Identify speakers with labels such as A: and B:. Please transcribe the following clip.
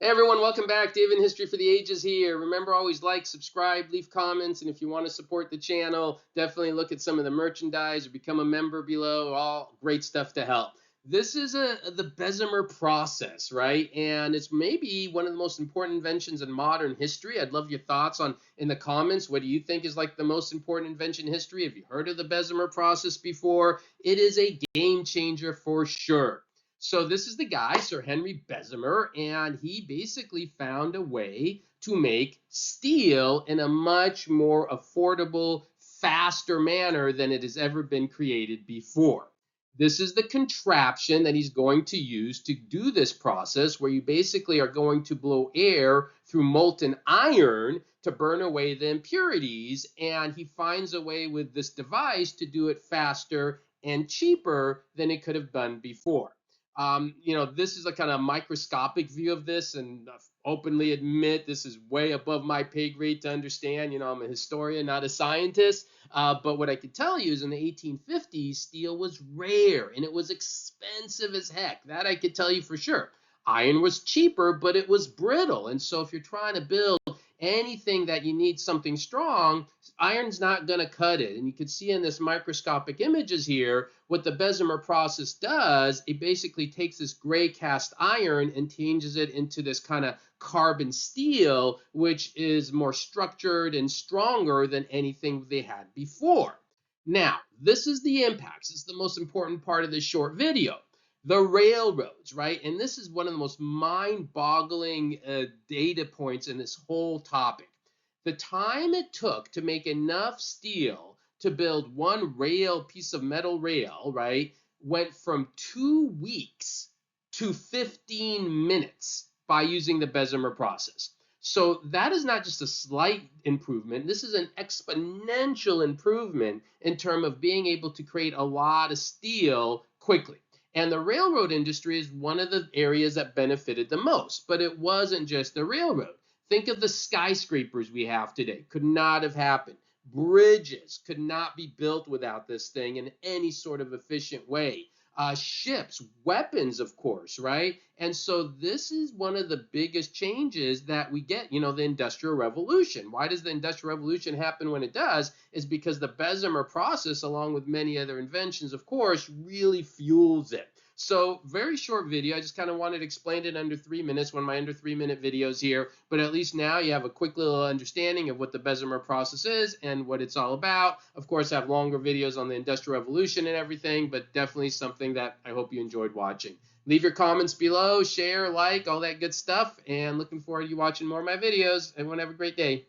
A: Hey everyone, welcome back. David in History for the Ages here. Remember, always like, subscribe, leave comments, and if you want to support the channel, definitely look at some of the merchandise or become a member below. All great stuff to help. This is the Bessemer process, right? And it's maybe one of the most important inventions in modern history. I'd love your thoughts on in the comments. What do you think is like the most important invention in history? Have you heard of the Bessemer process before? It is a game changer for sure. So this is the guy, Sir Henry Bessemer, and he basically found a way to make steel in a much more affordable, faster manner than it has ever been created before. This is the contraption that he's going to use to do this process, where you basically are going to blow air through molten iron to burn away the impurities. And he finds a way with this device to do it faster and cheaper than it could have done before. This is a kind of microscopic view of this, and openly admit this is way above my pay grade to understand. I'm a historian, not a scientist. But what I can tell you is in the 1850s, steel was rare and it was expensive as heck. That I could tell you for sure. Iron was cheaper, but it was brittle. And so if you're trying to build anything that you need something strong, iron's not going to cut it. And you can see in this microscopic images here, what the Bessemer process does, it basically takes this gray cast iron and changes it into this kind of carbon steel, which is more structured and stronger than anything they had before. Now, this is the impacts. This is the most important part of this short video. The railroads, right? And this is one of the most mind-boggling data points in this whole topic. The time it took to make enough steel to build one piece of metal rail, right, went from 2 weeks to 15 minutes by using the Bessemer process. So that is not just a slight improvement. This is an exponential improvement in terms of being able to create a lot of steel quickly. And the railroad industry is one of the areas that benefited the most. But it wasn't just the railroad. Think of the skyscrapers we have today. Could not have happened. Bridges could not be built without this thing in any sort of efficient way. Ships, weapons, of course, right? And so this is one of the biggest changes that we get, the Industrial Revolution. Why does the Industrial Revolution happen when it does? Is because the Bessemer process, along with many other inventions, of course, really fuels it. So very short video. I just kind of wanted to explain it under 3 minutes, one of my under 3-minute videos here. But at least now you have a quick little understanding of what the Bessemer process is and what it's all about. Of course, I have longer videos on the Industrial Revolution and everything, but definitely something that I hope you enjoyed watching. Leave your comments below, share, like, all that good stuff, and looking forward to you watching more of my videos. Everyone have a great day.